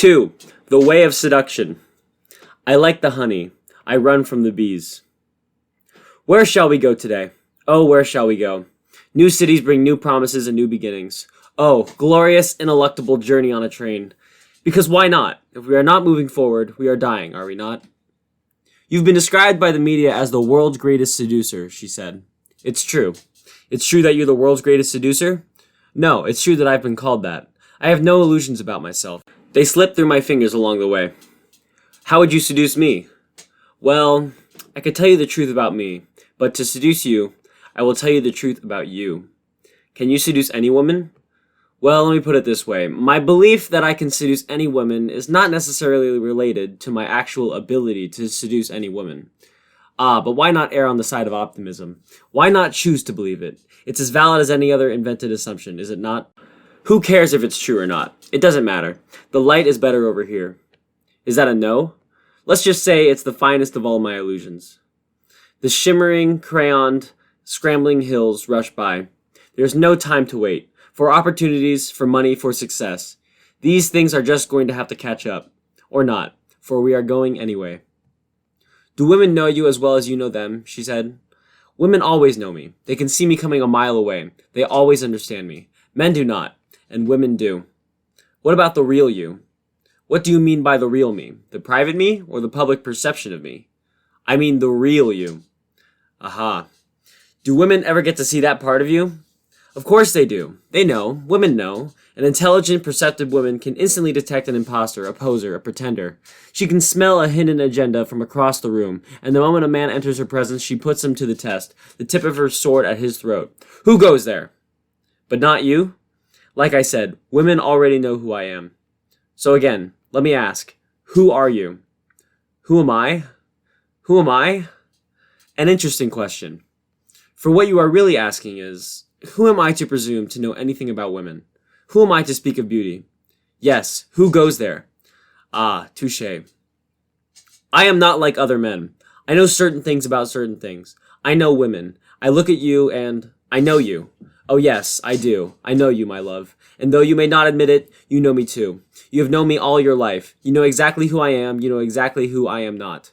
2. The Way of Seduction. I like the honey. I run from the bees. Where shall we go today? Oh, where shall we go? New cities bring new promises and new beginnings. Oh, glorious, ineluctable journey on a train. Because why not? If we are not moving forward, we are dying, are we not? You've been described by the media as the world's greatest seducer, she said. It's true. It's true that you're the world's greatest seducer? No, it's true that I've been called that. I have no illusions about myself. They slip through my fingers along the way. How would you seduce me? Well, I could tell you the truth about me, but to seduce you, I will tell you the truth about you. Can you seduce any woman? Well, let me put it this way. My belief that I can seduce any woman is not necessarily related to my actual ability to seduce any woman. But why not err on the side of optimism? Why not choose to believe it? It's as valid as any other invented assumption, is it not? Who cares if it's true or not? It doesn't matter. The light is better over here. Is that a no? Let's just say it's the finest of all my illusions. The shimmering, crayoned, scrambling hills rush by. There's no time to wait. For opportunities, for money, for success. These things are just going to have to catch up. Or not, for we are going anyway. Do women know you as well as you know them? She said. Women always know me. They can see me coming a mile away. They always understand me. Men do not, and women do. What about the real you? What do you mean by the real me? The private me or the public perception of me? I mean the real you. Aha. Do women ever get to see that part of you? Of course they do. They know. Women know. An intelligent, perceptive woman can instantly detect an imposter, a poser, a pretender. She can smell a hidden agenda from across the room, and the moment a man enters her presence, she puts him to the test, the tip of her sword at his throat. Who goes there? But not you? Like I said, women already know who I am. So again, let me ask, who are you? Who am I? Who am I? An interesting question. For what you are really asking is, who am I to presume to know anything about women? Who am I to speak of beauty? Yes, who goes there? Ah, touché. I am not like other men. I know certain things about certain things. I know women. I look at you and I know you. Oh yes, I do. I know you, my love. And though you may not admit it, you know me too. You have known me all your life. You know exactly who I am. You know exactly who I am not.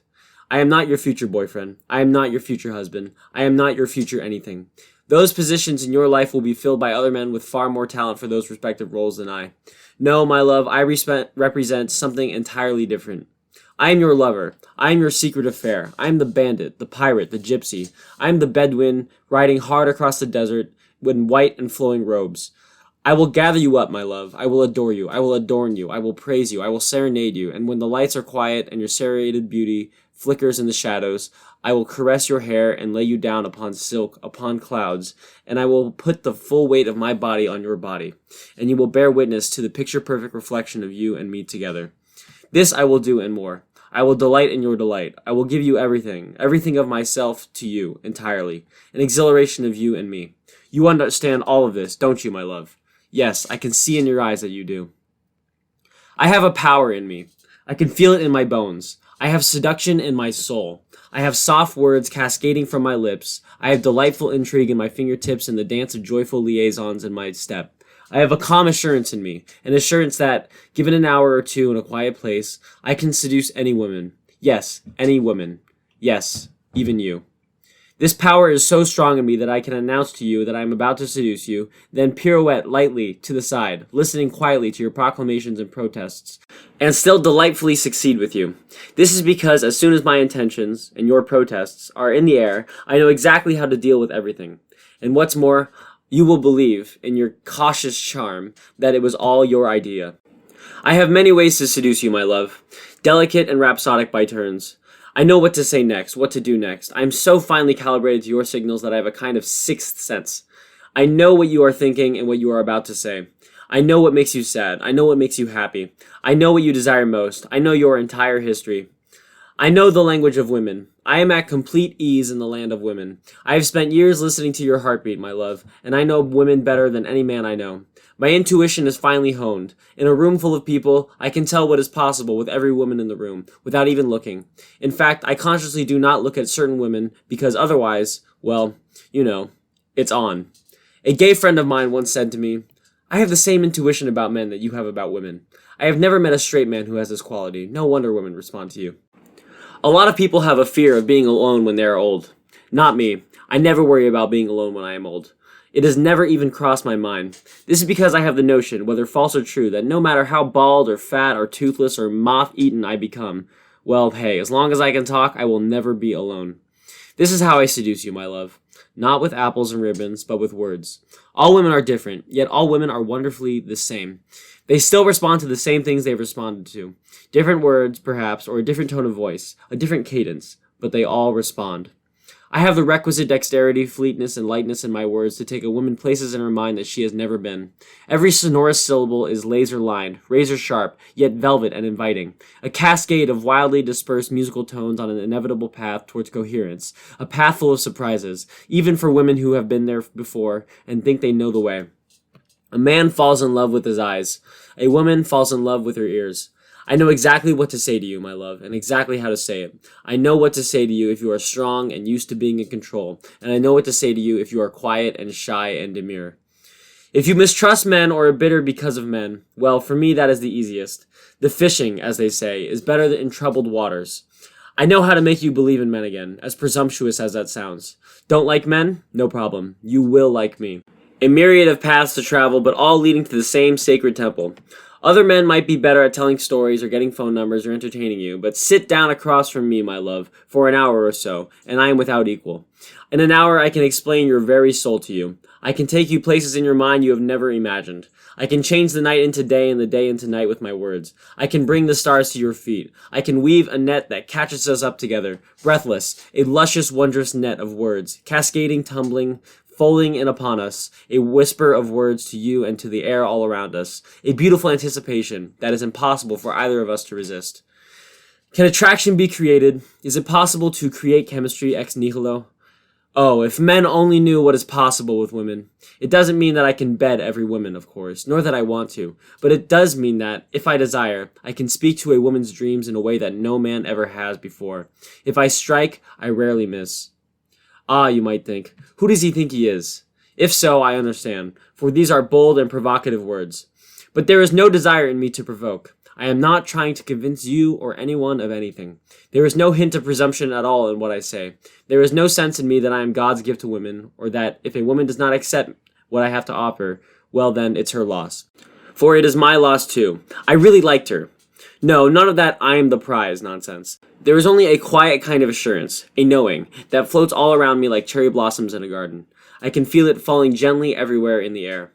I am not your future boyfriend. I am not your future husband. I am not your future anything. Those positions in your life will be filled by other men with far more talent for those respective roles than I. No, my love, I represent something entirely different. I am your lover. I am your secret affair. I am the bandit, the pirate, the gypsy. I am the Bedouin riding hard across the desert in white and flowing robes. I will gather you up, my love. I will adore you. I will adorn you. I will praise you. I will serenade you. And when the lights are quiet and your serrated beauty flickers in the shadows, I will caress your hair and lay you down upon silk, upon clouds, and I will put the full weight of my body on your body, and you will bear witness to the picture-perfect reflection of you and me together. This I will do and more. I will delight in your delight. I will give you everything, everything of myself to you entirely, an exhilaration of you and me. You understand all of this, don't you, my love? Yes, I can see in your eyes that you do. I have a power in me. I can feel it in my bones. I have seduction in my soul. I have soft words cascading from my lips. I have delightful intrigue in my fingertips and the dance of joyful liaisons in my step. I have a calm assurance in me, an assurance that, given an hour or two in a quiet place, I can seduce any woman. Yes, any woman. Yes, even you. This power is so strong in me that I can announce to you that I am about to seduce you, then pirouette lightly to the side, listening quietly to your proclamations and protests, and still delightfully succeed with you. This is because as soon as my intentions, and your protests, are in the air, I know exactly how to deal with everything. And what's more, you will believe, in your cautious charm, that it was all your idea. I have many ways to seduce you, my love, delicate and rhapsodic by turns. I know what to say next, what to do next. I am so finely calibrated to your signals that I have a kind of sixth sense. I know what you are thinking and what you are about to say. I know what makes you sad. I know what makes you happy. I know what you desire most. I know your entire history. I know the language of women. I am at complete ease in the land of women. I have spent years listening to your heartbeat, my love, and I know women better than any man I know. My intuition is finely honed. In a room full of people, I can tell what is possible with every woman in the room, without even looking. In fact, I consciously do not look at certain women, because otherwise, well, you know, it's on. A gay friend of mine once said to me, I have the same intuition about men that you have about women. I have never met a straight man who has this quality. No wonder women respond to you. A lot of people have a fear of being alone when they are old. Not me. I never worry about being alone when I am old. It has never even crossed my mind. This is because I have the notion, whether false or true, that no matter how bald or fat or toothless or moth-eaten I become, well, hey, as long as I can talk, I will never be alone. This is how I seduce you, my love. Not with apples and ribbons, but with words. All women are different, yet all women are wonderfully the same. They still respond to the same things they've responded to. Different words, perhaps, or a different tone of voice, a different cadence, but they all respond. I have the requisite dexterity, fleetness, and lightness in my words to take a woman places in her mind that she has never been. Every sonorous syllable is laser-lined, razor-sharp, yet velvet and inviting. A cascade of wildly dispersed musical tones on an inevitable path towards coherence. A path full of surprises, even for women who have been there before and think they know the way. A man falls in love with his eyes. A woman falls in love with her ears. I know exactly what to say to you, my love, and exactly how to say it. I know what to say to you if you are strong and used to being in control, and I know what to say to you if you are quiet and shy and demure. If you mistrust men or are bitter because of men, well, for me that is the easiest. The fishing, as they say, is better than in troubled waters. I know how to make you believe in men again, as presumptuous as that sounds. Don't like men? No problem. You will like me. A myriad of paths to travel, but all leading to the same sacred temple. Other men might be better at telling stories or getting phone numbers or entertaining you, but sit down across from me, my love, for an hour or so, and I am without equal. In an hour I can explain your very soul to you. I can take you places in your mind you have never imagined. I can change the night into day and the day into night with my words. I can bring the stars to your feet. I can weave a net that catches us up together, breathless, a luscious, wondrous net of words, cascading, tumbling, folding in upon us, a whisper of words to you and to the air all around us, a beautiful anticipation that is impossible for either of us to resist. Can attraction be created? Is it possible to create chemistry ex nihilo? Oh, if men only knew what is possible with women. It doesn't mean that I can bed every woman, of course, nor that I want to, but it does mean that, if I desire, I can speak to a woman's dreams in a way that no man ever has before. If I strike, I rarely miss. Ah, you might think, who does he think he is? If so, I understand, for these are bold and provocative words. But there is no desire in me to provoke. I am not trying to convince you or anyone of anything. There is no hint of presumption at all in what I say. There is no sense in me that I am God's gift to women, or that if a woman does not accept what I have to offer, well then, it's her loss. For it is my loss too. I really liked her. No, none of that I am the prize nonsense. There is only a quiet kind of assurance, a knowing, that floats all around me like cherry blossoms in a garden. I can feel it falling gently everywhere in the air.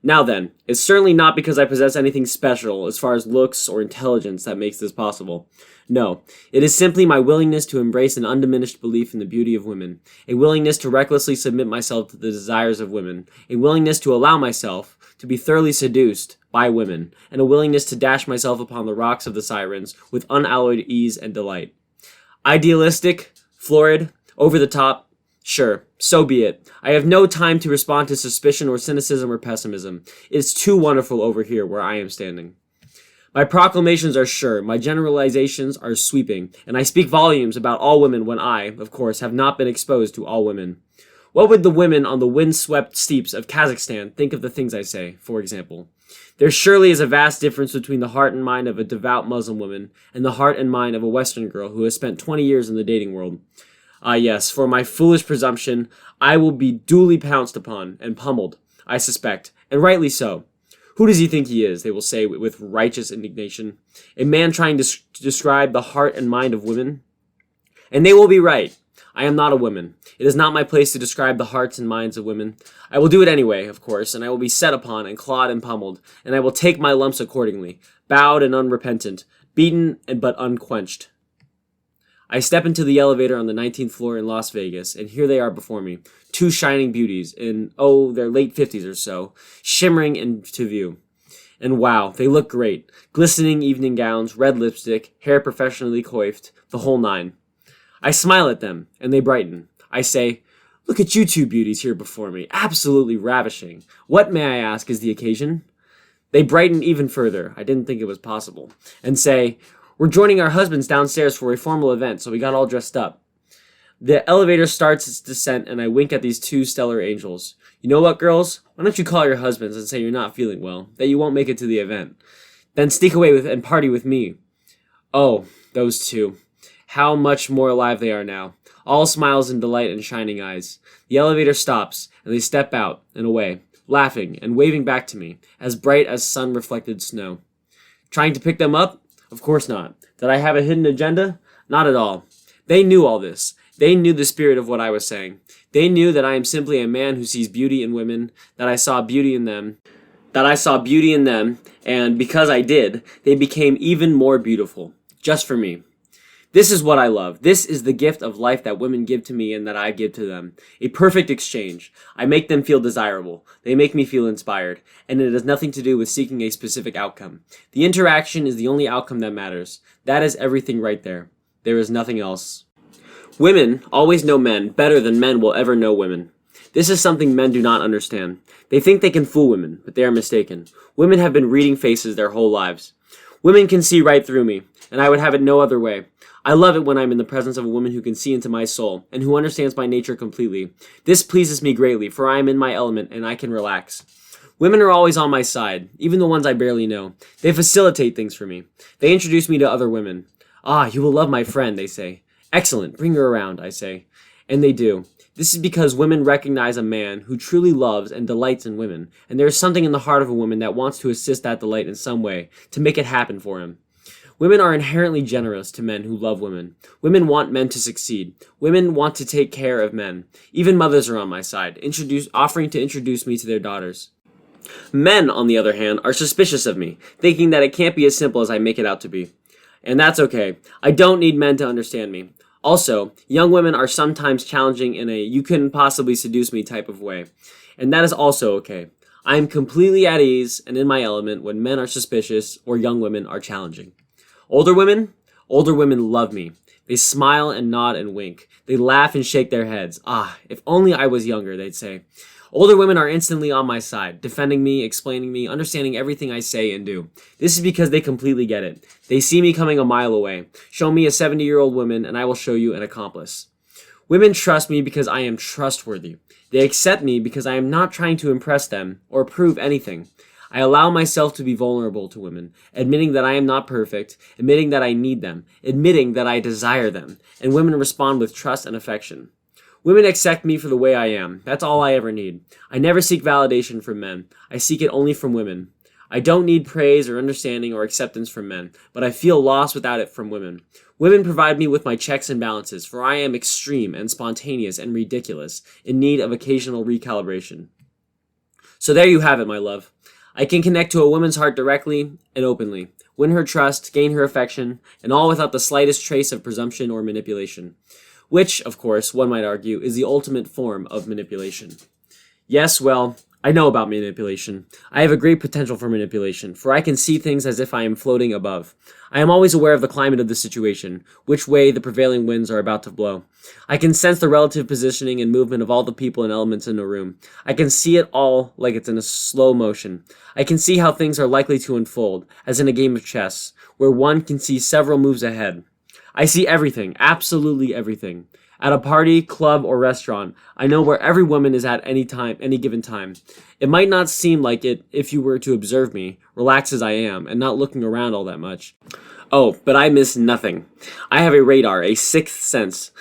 Now then, it's certainly not because I possess anything special as far as looks or intelligence that makes this possible. No, it is simply my willingness to embrace an undiminished belief in the beauty of women, a willingness to recklessly submit myself to the desires of women, a willingness to allow myself to be thoroughly seduced by women, and a willingness to dash myself upon the rocks of the sirens with unalloyed ease and delight. Idealistic, florid, over the top, sure, so be it. I have no time to respond to suspicion or cynicism or pessimism. It is too wonderful over here where I am standing. My proclamations are sure, my generalizations are sweeping, and I speak volumes about all women when I, of course, have not been exposed to all women. What would the women on the wind-swept steeps of Kazakhstan think of the things I say, for example? There surely is a vast difference between the heart and mind of a devout Muslim woman and the heart and mind of a Western girl who has spent 20 years in the dating world. Ah yes, for my foolish presumption, I will be duly pounced upon and pummeled, I suspect, and rightly so. Who does he think he is, they will say with righteous indignation. A man trying to describe the heart and mind of women? And they will be right. I am not a woman. It is not my place to describe the hearts and minds of women. I will do it anyway, of course, and I will be set upon and clawed and pummeled, and I will take my lumps accordingly, bowed and unrepentant, beaten but unquenched. I step into the elevator on the 19th floor in Las Vegas, and here they are before me, two shining beauties in, their late 50s or so, shimmering into view. And wow, they look great. Glistening evening gowns, red lipstick, hair professionally coiffed, the whole nine. I smile at them, and they brighten. I say, look at you two beauties here before me, absolutely ravishing. What, may I ask, is the occasion? They brighten even further, I didn't think it was possible, and say, we're joining our husbands downstairs for a formal event, so we got all dressed up. The elevator starts its descent, and I wink at these two stellar angels. You know what, girls? Why don't you call your husbands and say you're not feeling well, that you won't make it to the event? Then sneak away and party with me. Oh, those two. How much more alive they are now. All smiles and delight and shining eyes. The elevator stops, and they step out and away, laughing and waving back to me, as bright as sun-reflected snow. Trying to pick them up? Of course not. Did I have a hidden agenda? Not at all. They knew all this. They knew the spirit of what I was saying. They knew that I am simply a man who sees beauty in women, that I saw beauty in them, and because I did, they became even more beautiful, just for me. This is what I love. This is the gift of life that women give to me and that I give to them. A perfect exchange. I make them feel desirable. They make me feel inspired. And it has nothing to do with seeking a specific outcome. The interaction is the only outcome that matters. That is everything right there. There is nothing else. Women always know men better than men will ever know women. This is something men do not understand. They think they can fool women, but they are mistaken. Women have been reading faces their whole lives. Women can see right through me, and I would have it no other way. I love it when I'm in the presence of a woman who can see into my soul, and who understands my nature completely. This pleases me greatly, for I am in my element, and I can relax. Women are always on my side, even the ones I barely know. They facilitate things for me. They introduce me to other women. Ah, you will love my friend, they say. Excellent, bring her around, I say. And they do. This is because women recognize a man who truly loves and delights in women, and there is something in the heart of a woman that wants to assist that delight in some way, to make it happen for him. Women are inherently generous to men who love women. Women want men to succeed. Women want to take care of men. Even mothers are on my side, offering to introduce me to their daughters. Men, on the other hand, are suspicious of me, thinking that it can't be as simple as I make it out to be. And that's okay. I don't need men to understand me. Also, young women are sometimes challenging in a you couldn't possibly seduce me type of way. And that is also okay. I am completely at ease and in my element when men are suspicious or young women are challenging. Older women love me. They smile and nod and wink. They laugh and shake their heads. Ah, if only I was younger, they'd say. Older women are instantly on my side, defending me, explaining me, understanding everything I say and do. This is because they completely get it. They see me coming a mile away. Show me a 70-year-old woman and I will show you an accomplice. Women trust me because I am trustworthy. They accept me because I am not trying to impress them or prove anything. I allow myself to be vulnerable to women, admitting that I am not perfect, admitting that I need them, admitting that I desire them, and women respond with trust and affection. Women accept me for the way I am. That's all I ever need. I never seek validation from men. I seek it only from women. I don't need praise or understanding or acceptance from men, but I feel lost without it from women. Women provide me with my checks and balances, for I am extreme and spontaneous and ridiculous, in need of occasional recalibration. So there you have it, my love. I can connect to a woman's heart directly and openly, win her trust, gain her affection, and all without the slightest trace of presumption or manipulation. Which, of course, one might argue, is the ultimate form of manipulation. Yes, well, I know about manipulation. I have a great potential for manipulation, for I can see things as if I am floating above. I am always aware of the climate of the situation, which way the prevailing winds are about to blow. I can sense the relative positioning and movement of all the people and elements in a room. I can see it all like it's in a slow motion. I can see how things are likely to unfold, as in a game of chess, where one can see several moves ahead. I see everything, absolutely everything. At a party, club, or restaurant, I know where every woman is at any given time. It might not seem like it if you were to observe me, relaxed as I am, and not looking around all that much. Oh, but I miss nothing. I have a radar, a sixth sense.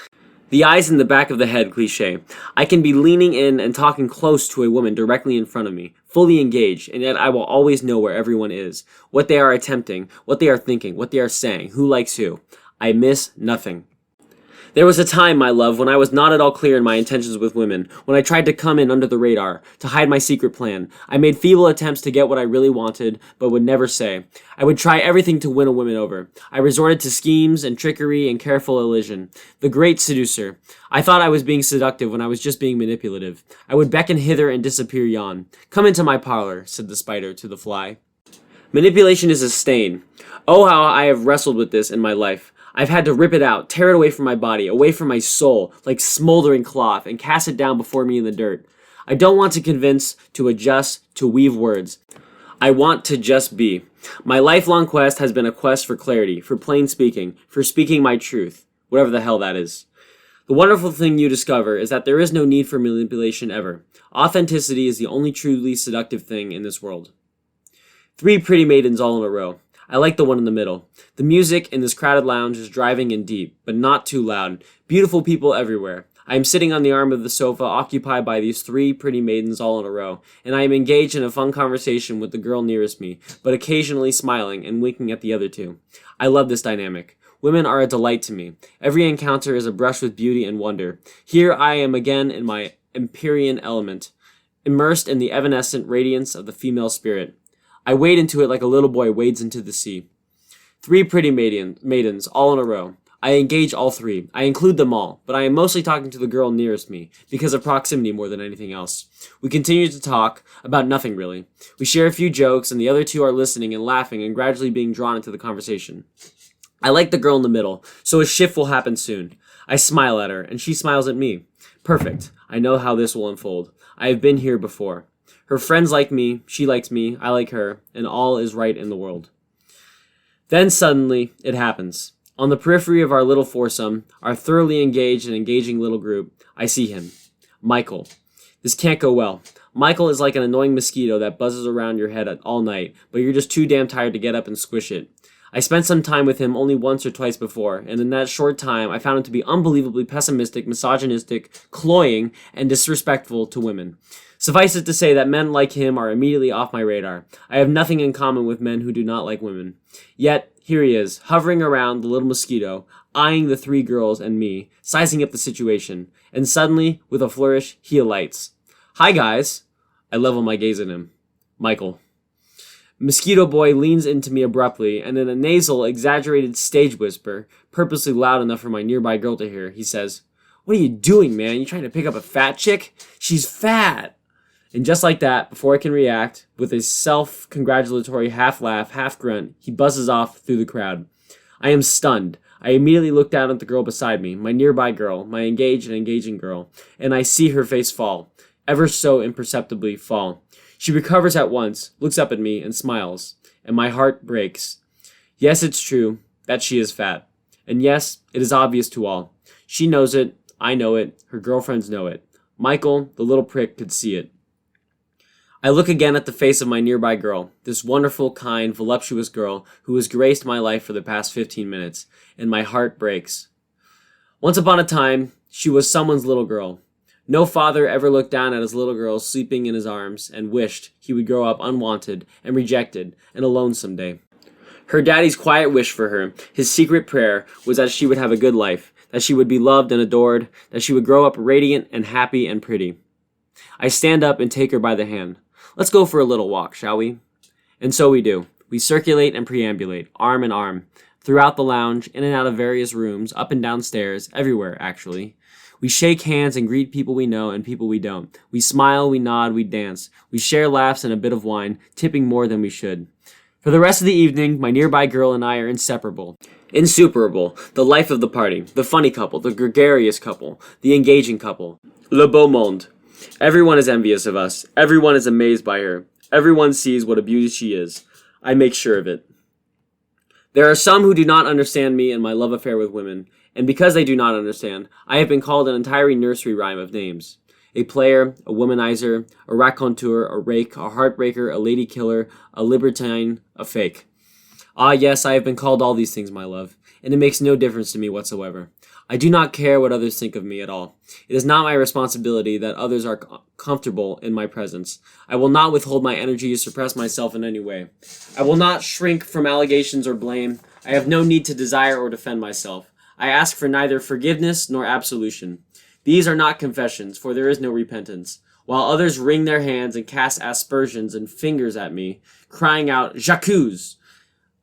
The eyes in the back of the head cliché. I can be leaning in and talking close to a woman directly in front of me, fully engaged, and yet I will always know where everyone is, what they are attempting, what they are thinking, what they are saying, who likes who. I miss nothing. There was a time, my love, when I was not at all clear in my intentions with women, when I tried to come in under the radar, to hide my secret plan. I made feeble attempts to get what I really wanted, but would never say. I would try everything to win a woman over. I resorted to schemes and trickery and careful elision. The great seducer. I thought I was being seductive when I was just being manipulative. I would beckon hither and disappear yon. Come into my parlor, said the spider to the fly. Manipulation is a stain. Oh, how I have wrestled with this in my life. I've had to rip it out, tear it away from my body, away from my soul, like smoldering cloth, and cast it down before me in the dirt. I don't want to convince, to adjust, to weave words. I want to just be. My lifelong quest has been a quest for clarity, for plain speaking, for speaking my truth, whatever the hell that is. The wonderful thing you discover is that there is no need for manipulation ever. Authenticity is the only truly seductive thing in this world. 3 pretty maidens all in a row. I like the one in the middle. The music in this crowded lounge is driving and deep, but not too loud. Beautiful people everywhere. I am sitting on the arm of the sofa, occupied by these 3 pretty maidens all in a row, and I am engaged in a fun conversation with the girl nearest me, but occasionally smiling and winking at the other 2. I love this dynamic. Women are a delight to me. Every encounter is a brush with beauty and wonder. Here I am again in my Empyrean element, immersed in the evanescent radiance of the female spirit. I wade into it like a little boy wades into the sea. 3 pretty maidens, all in a row. I engage all 3. I include them all, but I am mostly talking to the girl nearest me, because of proximity more than anything else. We continue to talk about nothing really. We share a few jokes, and the other 2 are listening and laughing and gradually being drawn into the conversation. I like the girl in the middle, so a shift will happen soon. I smile at her, and she smiles at me. Perfect. I know how this will unfold. I have been here before. Her friends like me, she likes me, I like her, and all is right in the world. Then suddenly, it happens. On the periphery of our little foursome, our thoroughly engaged and engaging little group, I see him. Michael. This can't go well. Michael is like an annoying mosquito that buzzes around your head all night, but you're just too damn tired to get up and squish it. I spent some time with him only once or twice before, and in that short time, I found him to be unbelievably pessimistic, misogynistic, cloying, and disrespectful to women. Suffice it to say that men like him are immediately off my radar. I have nothing in common with men who do not like women. Yet, here he is, hovering around the little mosquito, eyeing the 3 girls and me, sizing up the situation, and suddenly, with a flourish, he alights. Hi, guys. I level my gaze at him. Michael. Mosquito Boy leans into me abruptly, and in a nasal, exaggerated stage whisper, purposely loud enough for my nearby girl to hear, he says, "What are you doing, man? You trying to pick up a fat chick? She's fat!" And just like that, before I can react, with a self-congratulatory half-laugh, half-grunt, he buzzes off through the crowd. I am stunned. I immediately look down at the girl beside me, my nearby girl, my engaged and engaging girl, and I see her face fall, ever so imperceptibly fall. She recovers at once, looks up at me, and smiles, and my heart breaks. Yes, it's true that she is fat. And yes, it is obvious to all. She knows it, I know it, her girlfriends know it. Michael, the little prick, could see it. I look again at the face of my nearby girl, this wonderful, kind, voluptuous girl who has graced my life for the past 15 minutes, and my heart breaks. Once upon a time, she was someone's little girl. No father ever looked down at his little girl sleeping in his arms and wished he would grow up unwanted and rejected and alone someday. Her daddy's quiet wish for her, his secret prayer, was that she would have a good life, that she would be loved and adored, that she would grow up radiant and happy and pretty. I stand up and take her by the hand. Let's go for a little walk, shall we? And so we do. We circulate and preambulate, arm in arm, throughout the lounge, in and out of various rooms, up and down stairs, everywhere, actually. We shake hands and greet people we know and people we don't. We smile, we nod, we dance. We share laughs and a bit of wine, tipping more than we should. For the rest of the evening, my nearby girl and I are inseparable. Insuperable. The life of the party. The funny couple. The gregarious couple. The engaging couple. Le beau monde. Everyone is envious of us. Everyone is amazed by her. Everyone sees what a beauty she is. I make sure of it. There are some who do not understand me and my love affair with women, and because they do not understand, I have been called an entire nursery rhyme of names. A player, a womanizer, a raconteur, a rake, a heartbreaker, a lady killer, a libertine, a fake. Ah, yes, I have been called all these things, my love, and it makes no difference to me whatsoever. I do not care what others think of me at all. It is not my responsibility that others are comfortable in my presence. I will not withhold my energy to suppress myself in any way. I will not shrink from allegations or blame. I have no need to desire or defend myself. I ask for neither forgiveness nor absolution. These are not confessions, for there is no repentance. While others wring their hands and cast aspersions and fingers at me, crying out, "J'accuse!"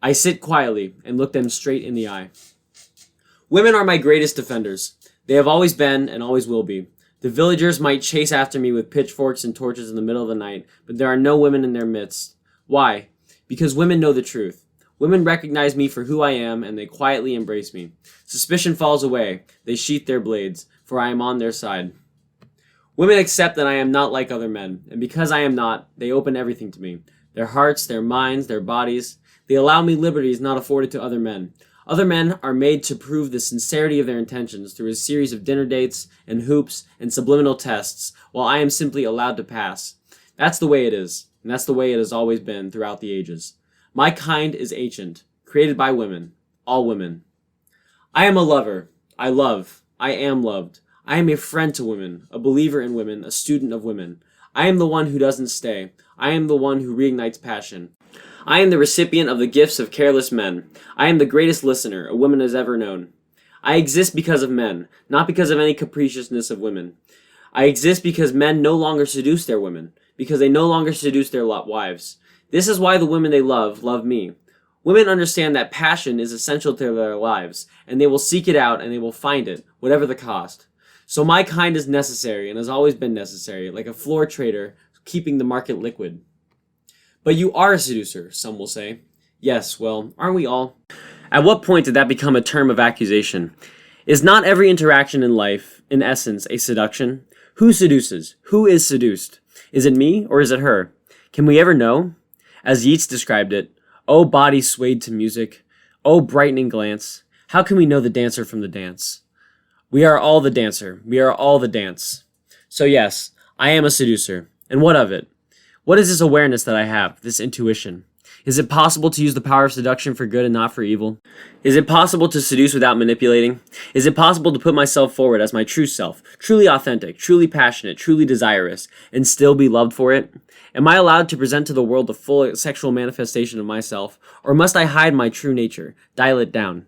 I sit quietly and look them straight in the eye. Women are my greatest defenders. They have always been and always will be. The villagers might chase after me with pitchforks and torches in the middle of the night, but there are no women in their midst. Why? Because women know the truth. Women recognize me for who I am, and they quietly embrace me. Suspicion falls away. They sheath their blades, for I am on their side. Women accept that I am not like other men, and because I am not, they open everything to me. Their hearts, their minds, their bodies. They allow me liberties not afforded to other men. Other men are made to prove the sincerity of their intentions through a series of dinner dates and hoops and subliminal tests, while I am simply allowed to pass. That's the way it is, and that's the way it has always been throughout the ages. My kind is ancient, created by women, all women. I am a lover. I love. I am loved. I am a friend to women, a believer in women, a student of women. I am the one who doesn't stay. I am the one who reignites passion. I am the recipient of the gifts of careless men. I am the greatest listener a woman has ever known. I exist because of men, not because of any capriciousness of women. I exist because men no longer seduce their women, because they no longer seduce their wives. This is why the women they love me. Women understand that passion is essential to their lives, and they will seek it out and they will find it, whatever the cost. So my kind is necessary and has always been necessary, like a floor trader keeping the market liquid. But you are a seducer, some will say. Yes, well, aren't we all? At what point did that become a term of accusation? Is not every interaction in life, in essence, a seduction? Who seduces? Who is seduced? Is it me or is it her? Can we ever know? As Yeats described it, "O body swayed to music, O brightening glance, how can we know the dancer from the dance?" We are all the dancer. We are all the dance. So yes, I am a seducer. And what of it? What is this awareness that I have, this intuition? Is it possible to use the power of seduction for good and not for evil? Is it possible to seduce without manipulating? Is it possible to put myself forward as my true self, truly authentic, truly passionate, truly desirous, and still be loved for it? Am I allowed to present to the world the full sexual manifestation of myself, or must I hide my true nature, dial it down?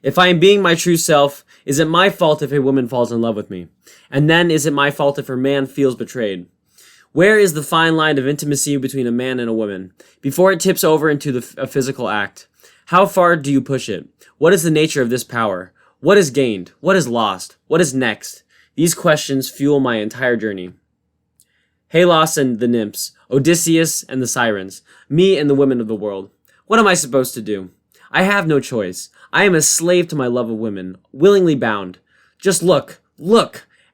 If I am being my true self, is it my fault if a woman falls in love with me? And then is it my fault if a man feels betrayed? Where is the fine line of intimacy between a man and a woman, before it tips over into a physical act? How far do you push it? What is the nature of this power? What is gained? What is lost? What is next? These questions fuel my entire journey. Halos and the nymphs, Odysseus and the sirens, me and the women of the world. What am I supposed to do? I have no choice. I am a slave to my love of women, willingly bound. Just look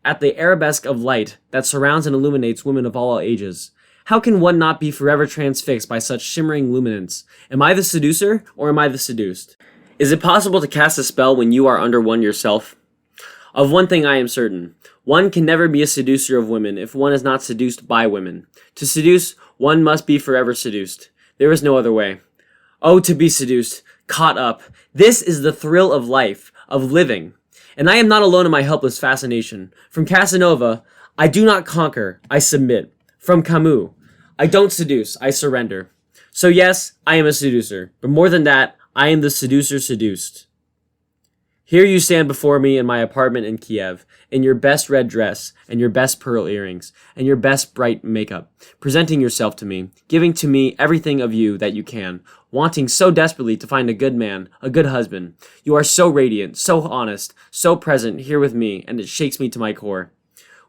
at the arabesque of light that surrounds and illuminates women of all ages. How can one not be forever transfixed by such shimmering luminance? Am I the seducer, or am I the seduced? Is it possible to cast a spell when you are under one yourself? Of one thing I am certain. One can never be a seducer of women if one is not seduced by women. To seduce, one must be forever seduced. There is no other way. Oh, to be seduced, caught up. This is the thrill of life, of living. And I am not alone in my helpless fascination. From Casanova, I do not conquer, I submit. From Camus, I don't seduce, I surrender. So yes, I am a seducer, but more than that, I am the seducer seduced. Here you stand before me in my apartment in Kiev, in your best red dress, and your best pearl earrings, and your best bright makeup, presenting yourself to me, giving to me everything of you that you can, wanting so desperately to find a good man, a good husband. You are so radiant, so honest, so present here with me, and it shakes me to my core.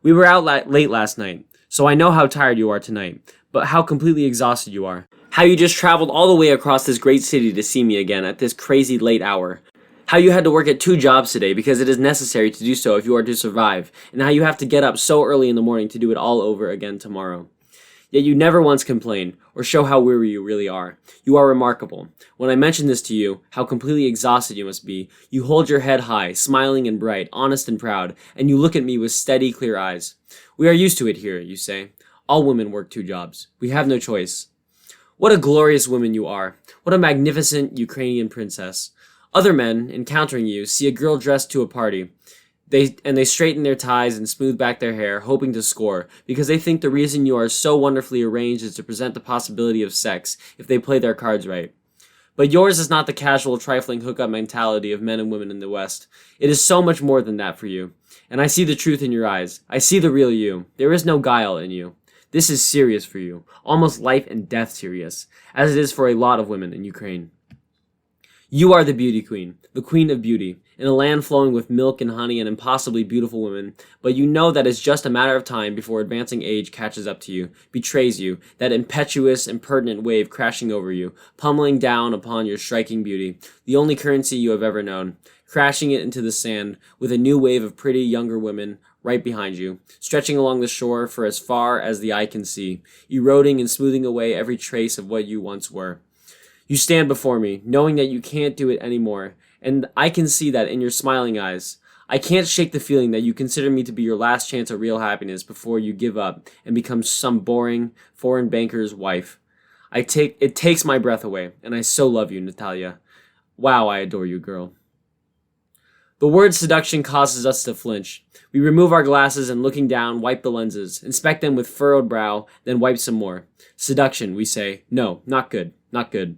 We were out late last night, so I know how tired you are tonight, but how completely exhausted you are. How you just traveled all the way across this great city to see me again at this crazy late hour. How you had to work at 2 jobs today because it is necessary to do so if you are to survive, and how you have to get up so early in the morning to do it all over again tomorrow. Yet you never once complain, or show how weary you really are. You are remarkable. When I mention this to you, how completely exhausted you must be, you hold your head high, smiling and bright, honest and proud, and you look at me with steady, clear eyes. We are used to it here, you say. All women work 2 jobs. We have no choice. What a glorious woman you are. What a magnificent Ukrainian princess. Other men, encountering you, see a girl dressed to a party. They straighten their ties and smooth back their hair, hoping to score, because they think the reason you are so wonderfully arranged is to present the possibility of sex, if they play their cards right. But yours is not the casual, trifling hookup mentality of men and women in the West. It is so much more than that for you. And I see the truth in your eyes. I see the real you. There is no guile in you. This is serious for you, almost life and death serious, as it is for a lot of women in Ukraine. You are the beauty queen, the queen of beauty, in a land flowing with milk and honey and impossibly beautiful women, but you know that it's just a matter of time before advancing age catches up to you, betrays you, that impetuous, impertinent wave crashing over you, pummeling down upon your striking beauty, the only currency you have ever known, crashing it into the sand with a new wave of pretty younger women right behind you, stretching along the shore for as far as the eye can see, eroding and smoothing away every trace of what you once were. You stand before me, knowing that you can't do it anymore, and I can see that in your smiling eyes. I can't shake the feeling that you consider me to be your last chance at real happiness before you give up and become some boring foreign banker's wife. It takes my breath away, and I so love you, Natalia. Wow, I adore you, girl. The word seduction causes us to flinch. We remove our glasses and, looking down, wipe the lenses, inspect them with furrowed brow, then wipe some more. Seduction, we say. No, not good, not good.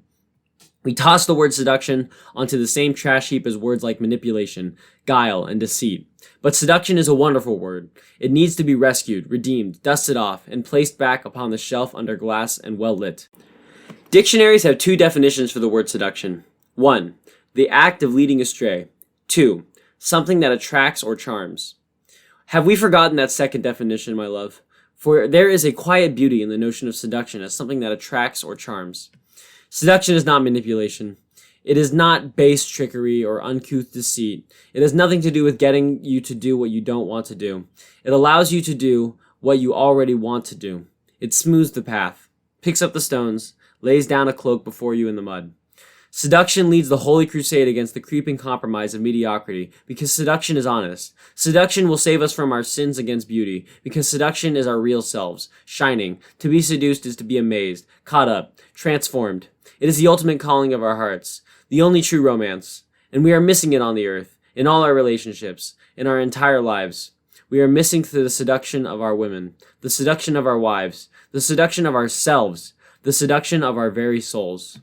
We toss the word seduction onto the same trash heap as words like manipulation, guile, and deceit. But seduction is a wonderful word. It needs to be rescued, redeemed, dusted off, and placed back upon the shelf under glass and well lit. Dictionaries have two definitions for the word seduction. 1. The act of leading astray. 2. Something that attracts or charms. Have we forgotten that second definition, my love? For there is a quiet beauty in the notion of seduction as something that attracts or charms. Seduction is not manipulation. It is not base trickery or uncouth deceit. It has nothing to do with getting you to do what you don't want to do. It allows you to do what you already want to do. It smooths the path, picks up the stones, lays down a cloak before you in the mud. Seduction leads the holy crusade against the creeping compromise of mediocrity, because seduction is honest. Seduction will save us from our sins against beauty, because seduction is our real selves, shining. To be seduced is to be amazed, caught up, transformed. It is the ultimate calling of our hearts, the only true romance, and we are missing it on the earth, in all our relationships, in our entire lives. We are missing the seduction of our women, the seduction of our wives, the seduction of ourselves, the seduction of our very souls.